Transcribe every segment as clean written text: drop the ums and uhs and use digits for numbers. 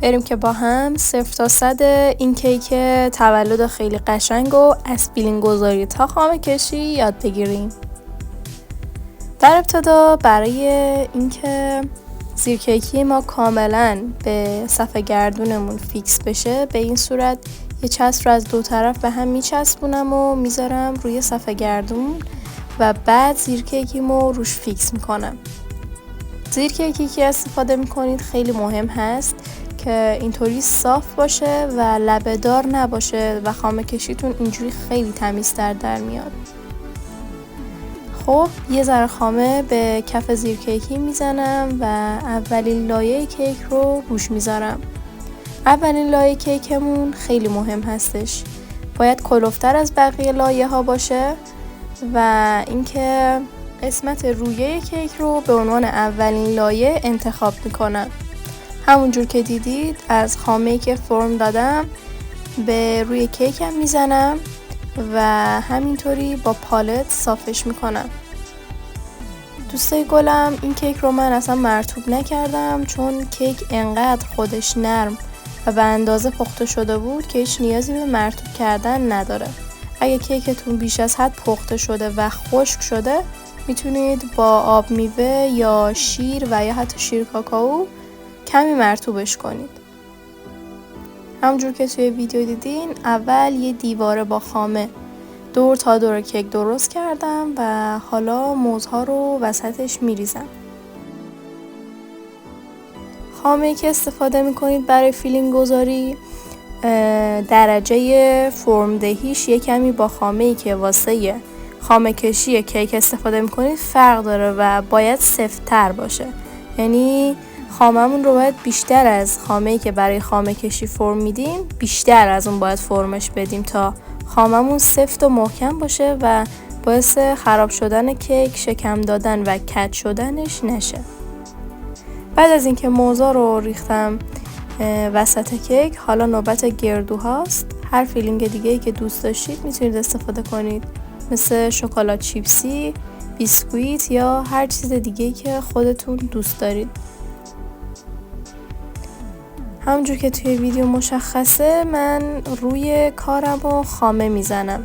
بریم که با هم 0 تا 100 این کیک تولد خیلی قشنگ و از فیلینگ گذاری تا خامه کشی یاد بگیریم. در ابتدا برای اینکه زیر کیکی ما کاملا به صفحه گردونمون فیکس بشه، به این صورت یه چسب رو از دو طرف به هم میچسبونم و میذارم روی صفحه گردون و بعد زیر کیکیمو روش فیکس میکنم. زیر کیکی که استفاده میکنید خیلی مهم هست که اینطوری صاف باشه و لبه‌دار نباشه و خامه کشیتون اینجوری خیلی تمیزتر در میاد. خب یه ذره خامه به کف زیر کیکی میزنم و اولین لایه کیک رو روش میذارم. اولین لایه کیکمون خیلی مهم هستش، باید کلوفتر از بقیه لایه ها باشه و اینکه قسمت رویه کیک رو به عنوان اولین لایه انتخاب میکنم. همونجور که دیدید از خامه‌ای که فرم دادم به روی کیکم میزنم و همینطوری با پالت صافش میکنم. دوستای گلم، این کیک رو من اصلا مرطوب نکردم چون کیک انقدر خودش نرم و به اندازه پخته شده بود که هیچ نیازی به مرطوب کردن نداره. اگه کیکتون بیش از حد پخته شده و خشک شده میتونید با آب میوه یا شیر و یا حتی شیر کاکائو کمی مرطوبش کنید. همونجور که توی ویدیو دیدین اول یه دیواره با خامه دور تا دور کیک درست کردم و حالا موزها رو وسطش میریزم. خامه‌ای که استفاده میکنید برای فیلینگ گذاری درجه فرمدهیش یه کمی با خامه‌ای که واسه خامه کشی کیک استفاده میکنید فرق داره و باید سفت‌تر باشه. یعنی خاممون رو باید بیشتر از خامه‌ای که برای خامه کشی فرم میدیم بیشتر از اون باید فرمش بدیم تا خاممون سفت و محکم باشه و باعث خراب شدن کیک، شکم دادن و کج شدنش نشه. بعد از اینکه موزا رو ریختم وسط کیک، حالا نوبت گردوهاست. هر فیلینگ دیگه‌ای که دوست داشتید میتونید استفاده کنید، مثل شکلات چیپسی، بیسکویت یا هر چیز دیگه‌ای که خودتون دوست دارید. همونجور که توی ویدیو مشخصه من روی کارمو خامه میزنم.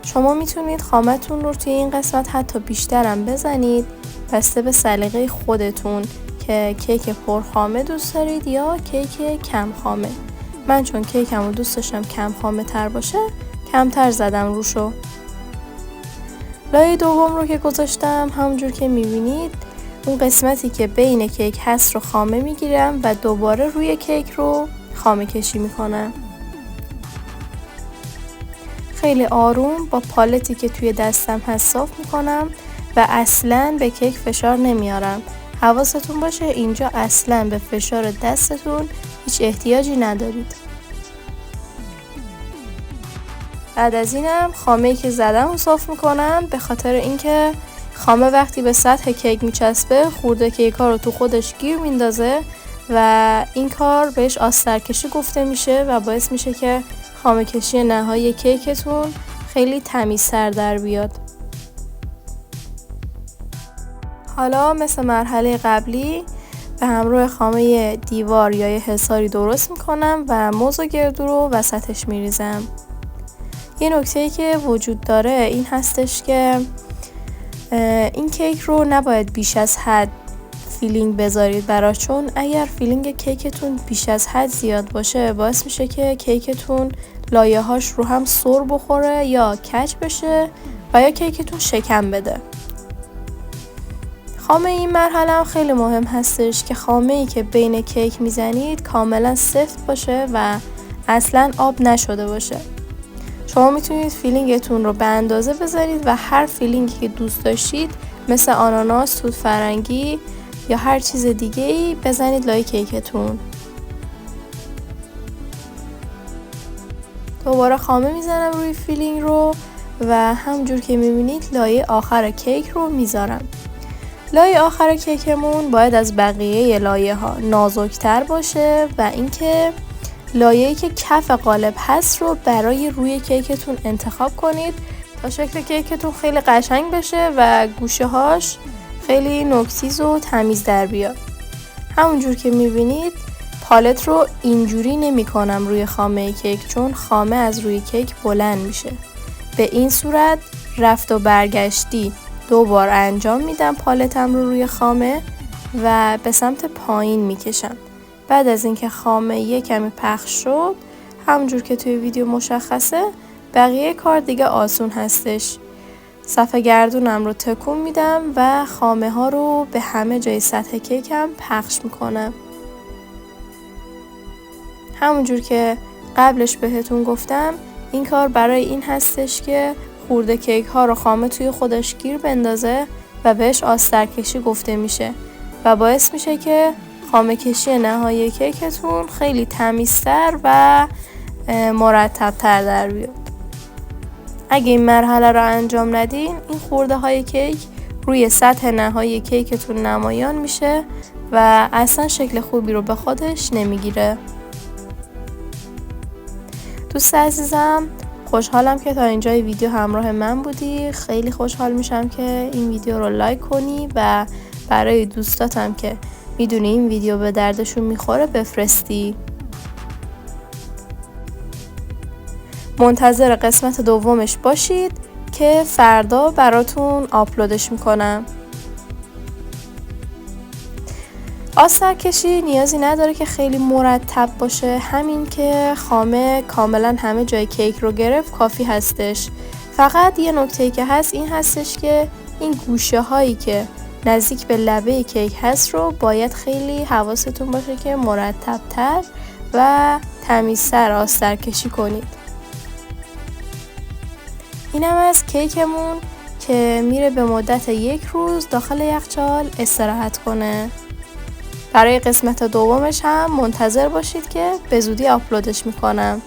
شما میتونید خامتون رو توی این قسمت حتی بیشترم بزنید، بسته به سلیقه خودتون که کیک پرخامه دوست دارید یا کیک کم خامه. من چون کیکمو دوست داشتم کم خامه تر باشه کمتر زدم روشو. لایه دوم رو که گذاشتم همونجور که میبینید اون قسمتی که بین کیک هست رو خامه میگیرم و دوباره روی کیک رو خامه کشی میکنم. خیلی آروم با پالتی که توی دستم هست صاف میکنم و اصلاً به کیک فشار نمیارم. حواستون باشه اینجا اصلاً به فشار دستتون هیچ احتیاجی ندارید. بعد از اینم خامه‌ای که زدم رو صاف میکنم، به خاطر اینکه خامه وقتی به سطح کیک میچسبه خورده کیکا رو تو خودش گیر میندازه و این کار بهش آسترکشی گفته میشه و باعث میشه که خامه کشی نهایی کیکتون خیلی تمیزتر در بیاد. حالا مثل مرحله قبلی به همراه خامه دیوار یا یه حصاری درست میکنم و موز و گردو رو وسطش میریزم. یه نکته‌ای که وجود داره این هستش که این کیک رو نباید بیش از حد فیلینگ بذارید براش، چون اگر فیلینگ کیکتون بیش از حد زیاد باشه باعث میشه که کیکتون لایه هاش رو هم سر بخوره یا کج بشه و یا کیکتون شکم بده. خامه این مرحله هم خیلی مهم هستش که خامه‌ای که بین کیک میزنید کاملا سفت باشه و اصلا آب نشده باشه. شما میتونید فیلینگتون رو به اندازه بذارید و هر فیلینگی که دوست داشتید مثل آناناس، توت فرنگی یا هر چیز دیگه‌ای بزنید لای کیکتون. دوباره خامه میزنم روی فیلینگ رو و همونجور که میبینید لایه آخر کیک رو میذارم. لایه آخر کیکمون باید از بقیه لایه ها نازکتر باشه و اینکه لایه‌ای که کف قالب هست رو برای روی کیکتون انتخاب کنید تا شکل کیکتون خیلی قشنگ بشه و گوشه هاش خیلی نوک‌تیز و تمیز در بیاد. همونجور که میبینید پالت رو اینجوری نمی کنم روی خامه کیک، چون خامه از روی کیک بلند میشه. به این صورت رفت و برگشتی 2 بار انجام میدم پالتم رو روی خامه و به سمت پایین میکشم. بعد از اینکه خامه یه کمی پخش شد، همونجور که توی ویدیو مشخصه، بقیه کار دیگه آسون هستش. صفحه گردونم رو تکون میدم و خامه ها رو به همه جای سطح کیکم پخش میکنم. همونجور که قبلش بهتون گفتم، این کار برای این هستش که خورده کیک ها رو خامه توی خودش گیر بندازه و بهش آسترکشی گفته میشه و باعث میشه که خامه کشی نهایی کیکتون خیلی تمیزتر و مرتب‌تر در بیاد. اگه این مرحله رو انجام ندین، این خورده های کیک روی سطح نهایی کیکتون نمایان میشه و اصلا شکل خوبی رو به خودش نمیگیره. دوست عزیزم، خوشحالم که تا اینجای ویدیو همراه من بودی. خیلی خوشحال میشم که این ویدیو رو لایک کنی و برای دوستاتم که میدونی این ویدیو به دردشون میخوره بفرستی. منتظر قسمت دومش باشید که فردا براتون آپلودش میکنم. آسترکشی نیازی نداره که خیلی مرتب باشه، همین که خامه کاملا همه جای کیک رو گرفت کافی هستش. فقط یه نکته‌ای که هست این هستش که این گوشه هایی که نزدیک به لبه کیک هست رو باید خیلی حواستون باشه که مرتب‌تر و تمیزتر آسترکشی کنید. اینم از کیکمون که میره به مدت 1 روز داخل یخچال استراحت کنه. برای قسمت دومش هم منتظر باشید که به زودی آپلودش میکنم.